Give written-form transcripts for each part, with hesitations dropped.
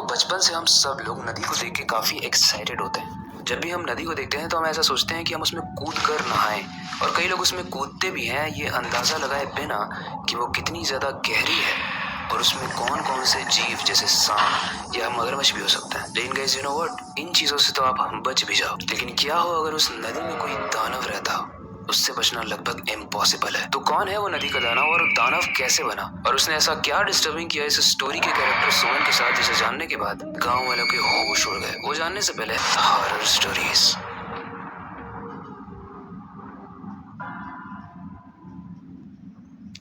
दोस्तों, बचपन से हम सब लोग नदी को देख के काफ़ी एक्साइटेड होते हैं। जब भी हम नदी को देखते हैं तो हम ऐसा सोचते हैं कि हम उसमें कूद कर नहाएं, और कई लोग उसमें कूदते भी हैं ये अंदाज़ा लगाए बिना कि वो कितनी ज़्यादा गहरी है और उसमें कौन कौन से जीव जैसे सांप या मगरमच्छ भी हो सकते हैं। लेकिन गाइस, यू नो व्हाट, इन चीज़ों से तो आप बच भी जाओ, लेकिन क्या हो अगर उस नदी में कोई दानव रहता हो? उससे बचना लगभग इम्पॉसिबल है। तो कौन है वो नदी का दानव और दानव कैसे बना, और उसने ऐसा क्या डिस्टर्बिंग किया इस स्टोरी के कैरेक्टर सुमन के साथ, जिसे जानने के बाद गांव वालों के होश उड़ गए। वो जानने से पहले हॉरर स्टोरीज।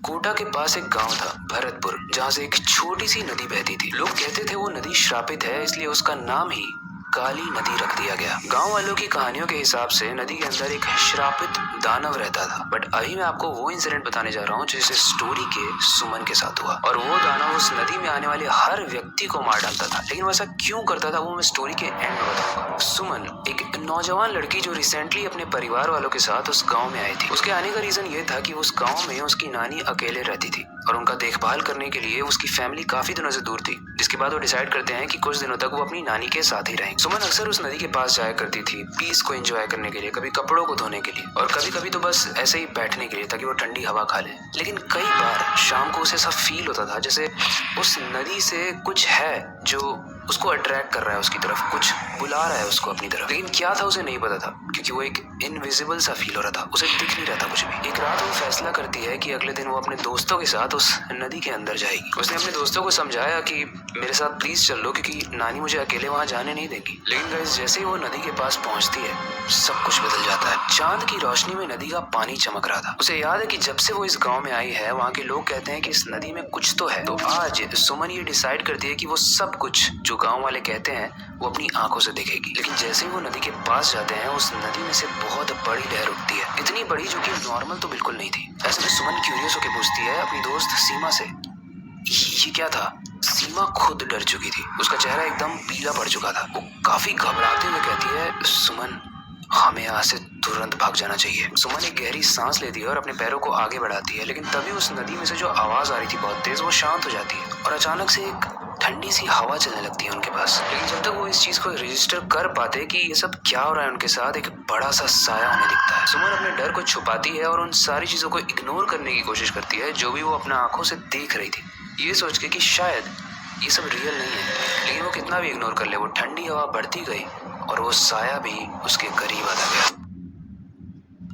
कोटा के पास एक गांव था, भरतपुर, जहां से एक छोटी सी नदी बहती थी। लोग कहते थे वो नदी श्रापित है, इसलिए उसका नाम ही काली नदी रख दिया गया। गांव वालों की कहानियों के हिसाब से नदी के अंदर एक श्रापित दानव रहता था। बट अभी मैं आपको वो इंसिडेंट बताने जा रहा हूँ जिसे स्टोरी के सुमन के साथ हुआ। और वो दानव उस नदी में आने वाले हर व्यक्ति को मार डालता था। लेकिन वो ऐसा क्यों करता था वो मैं स्टोरी के एंड में बताऊंगा। सुमन एक नौजवान लड़की जो रिसेंटली अपने परिवार वालों के साथ उस गाँव में आई थी। उसके आने का रीजन ये था कि उस गाँव में उसकी नानी अकेले रहती थी और उनका देखभाल करने के लिए उसकी फैमिली काफी दिनों से दूर थी। जिसके बाद वो डिसाइड करते हैं कि कुछ दिनों तक वो अपनी नानी के साथ ही रहेंगे। सुमन अक्सर उस नदी के पास जाया करती थी, पीस को एंजॉय करने के लिए, कभी कपड़ों को धोने के लिए और कभी कभी तो बस ऐसे ही बैठने के लिए, ताकि वो ठंडी हवा खा ले। लेकिन कई बार शाम को उसे ऐसा फील होता था जैसे उस नदी से कुछ है जो उसको अट्रैक्ट कर रहा है उसकी तरफ, कुछ बुला रहा है उसको अपनी तरफ। लेकिन क्या था उसे नहीं पता था, क्योंकि वो एक इनविजिबल सा फील हो रहा था, उसे दिख नहीं रहा था कुछ भी। एक रात वो फैसला करती है कि अगले दिन वो अपने दोस्तों के साथ उस नदी के अंदर जाएगी। उसने अपने दोस्तों को समझाया कि मेरे साथ प्लीज चल लो, क्योंकि नानी मुझे अकेले वहां जाने नहीं देगी। लेकिन गाइस, जैसे ही वो नदी के पास पहुंचती है सब कुछ बदल जाता है। चांद की रोशनी में नदी का पानी चमक रहा था। उसे याद है कि जब से वो इस गाँव में आई है वहाँ के लोग कहते हैं कि इस नदी में कुछ तो है। तो आज सुमन ये डिसाइड करती है कि वो सब कुछ जो गाँव वाले कहते हैं वो अपनी आंखों से देखेगी। लेकिन जैसे ही वो नदी के पास जाते हैं उस नदी में से बहुत बड़ी लहर उठती है, इतनी बड़ी जो कि नॉर्मल तो बिल्कुल नहीं थी। ऐसे में सुमन क्यूरियस होकर पूछती है अपनी दोस्त सीमा से, ये क्या था? सीमा खुद डर चुकी थी, उसका चेहरा एकदम पीला पड़ चुका था। वो काफी घबराते हुए कहती है, सुमन हमें यहाँ से तुरंत भाग जाना चाहिए। सुमन एक गहरी सांस लेती है और अपने पैरों को आगे बढ़ाती है। लेकिन तभी उस नदी में से जो आवाज आ रही थी बहुत तेज, वो शांत हो जाती है और अचानक से एक ठंडी सी हवा चलने लगती है उनके पास। लेकिन जब तक वो इस चीज को रजिस्टर कर पाते कि ये सब क्या हो रहा है उनके साथ, एक बड़ा सा साया उन्हें दिखता है। सुमन अपने डर को छुपाती है और उन सारी चीजों को इग्नोर करने की कोशिश करती है जो भी वो अपना आंखों से देख रही थी, ये सोच के कि शायद ये सब रियल नहीं है। लेकिन वो कितना भी इग्नोर कर ले, वो ठंडी हवा बढ़ती गई और वो साया भी उसके करीब आता गया।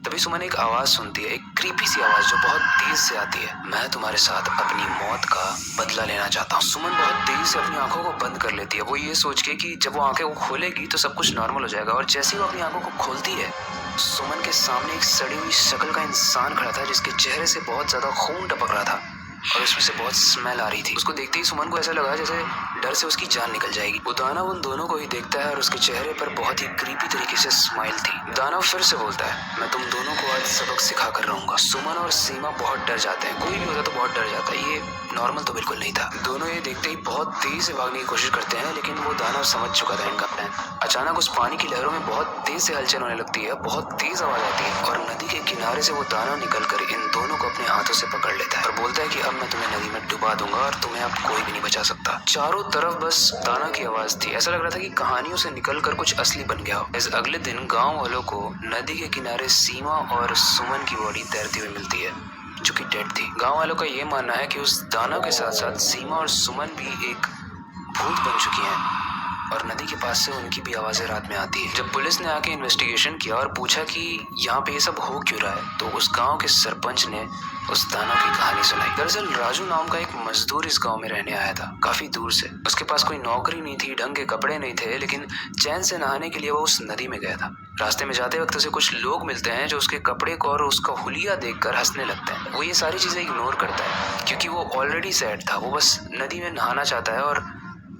तभी सुमन एक आवाज सुनती है, एक क्रीपी सी आवाज जो बहुत तेज से आती है, मैं तुम्हारे साथ अपनी मौत का बदला लेना चाहता हूँ। सुमन बहुत तेज से अपनी आंखों को बंद कर लेती है, वो ये सोच के कि जब वो आंखें वो खोलेगी तो सब कुछ नॉर्मल हो जाएगा। और जैसे ही वो अपनी आंखों को खोलती है, सुमन के सामने एक सड़ी हुई शक्ल का इंसान खड़ा था जिसके चेहरे से बहुत ज्यादा खून टपक रहा था और उसमें से बहुत स्मेल आ रही थी। उसको देखते ही सुमन को ऐसा लगा जैसे डर से उसकी जान निकल जाएगी। वो दानव उन दोनों को ही देखता है और उसके चेहरे पर बहुत ही क्रीपी तरीके से स्माइल थी। दानव फिर से बोलता है, मैं तुम दोनों को आज सबक सिखा कर रहूंगा। सुमन और सीमा बहुत डर जाते हैं, कोई भी होता तो बहुत डर जाता है, ये नॉर्मल तो बिल्कुल नहीं था। दोनों ये देखते ही बहुत तेज से भागने की कोशिश करते हैं, लेकिन वो दानव समझ चुका था इनका प्लान। अचानक उस पानी की लहरों में बहुत तेज से हलचल होने लगती है, बहुत तेज आवाज आती है और नदी के किनारे से वो दानव निकलकर इन दोनों को अपने हाथों से पकड़ लेता है और बोलता है कि अब मैं तुम्हें नदी में डुबा दूंगा और तुम्हें अब कोई भी नहीं बचा सकता। चारों तरफ बस दानव की आवाज थी। ऐसा लग रहा था कि कहानियों से निकलकर कुछ असली बन गया हो। इस अगले दिन गांव वालों को नदी के किनारे सीमा और सुमन की बॉडी तैरती हुई मिलती है जो कि डेड थी। गांव वालों का ये मानना है कि उस दानव के साथ साथ सीमा और सुमन भी एक भूत बन चुकी हैं और नदी के पास से उनकी भी आवाजें रात में आती है। जब पुलिस ने आके इन्वेस्टिगेशन किया और पूछा कि यहाँ पे ये सब हो क्यों रहा है, तो उस गांव के सरपंच ने उस दानव की कहानी सुनाई। दरअसल राजू नाम का एक मजदूर इस गांव में रहने आया था, काफी दूर से। उसके पास कोई नौकरी नहीं थी, ढंग के कपड़े नहीं थे, लेकिन चैन से नहाने के लिए वो उस नदी में गया था। रास्ते में जाते वक्त उसे कुछ लोग मिलते हैं जो उसके कपड़े को और उसका हुलिया देखकर हंसने लगते हैं। वो ये सारी चीजें इग्नोर करता है क्योंकि वो ऑलरेडी सैड था। वो बस नदी में नहाना चाहता है और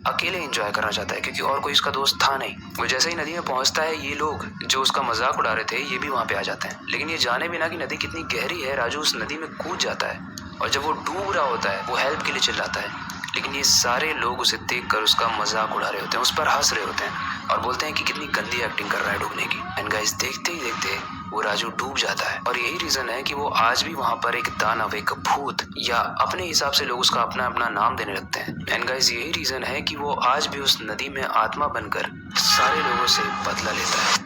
अकेले एंजॉय करना चाहता है क्योंकि और कोई उसका दोस्त था नहीं। वो जैसे ही नदी में पहुंचता है, ये लोग जो उसका मजाक उड़ा रहे थे ये भी वहां पे आ जाते हैं। लेकिन ये जाने बिना कि नदी कितनी गहरी है, राजू उस नदी में कूद जाता है और जब वो डूब रहा होता है वो हेल्प के लिए चिल्लाता है, लेकिन ये सारे लोग उसे देखकर उसका मजाक उड़ा रहे होते हैं, उस पर हंस रहे होते हैं और बोलते हैं कि कितनी गंदी एक्टिंग कर रहा है डूबने की। एंड गाइस देखते ही देखते वो राजू डूब जाता है और यही रीजन है कि वो आज भी वहाँ पर एक दानव, एक भूत या अपने हिसाब से लोग उसका अपना अपना नाम देने लगते हैं। एंड गाइस यही रीजन है कि वो आज भी उस नदी में आत्मा बनकर सारे लोगों से बदला लेता है।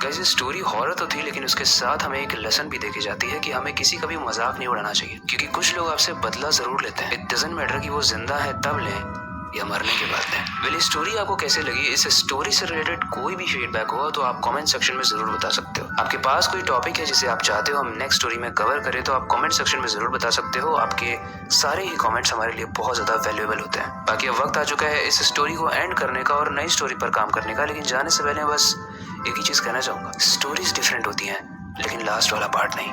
गाइस ये स्टोरी हॉरर तो थी, लेकिन उसके साथ हमें एक लेसन भी देके जाती है कि हमें किसी का भी मजाक नहीं उड़ाना चाहिए, क्योंकि कुछ लोग आपसे बदला जरूर लेते हैं। इट डजंट मैटर कि वो जिंदा है तब लें या मरने के बाद लें। वेल, स्टोरी आपको कैसे लगी? इस स्टोरी से रिलेटेड कोई भी फीडबैक हो तो आप कमेंट सेक्शन में जरूर बता सकते हो। आपके पास कोई टॉपिक है जिसे आप चाहते हो हम नेक्स्ट स्टोरी में कवर करें तो आप कमेंट सेक्शन में जरूर बता सकते हो। आपके सारे ही कमेंट्स हमारे लिए बहुत ज्यादा वैल्यूएबल होते हैं। बाकी अब वक्त आ चुका है इस स्टोरी को एंड करने का और नई स्टोरी पर काम करने का, लेकिन जाने से पहले बस एक ही चीज कहना चाहूंगा, स्टोरीज डिफरेंट होती हैं लेकिन लास्ट वाला पार्ट नहीं।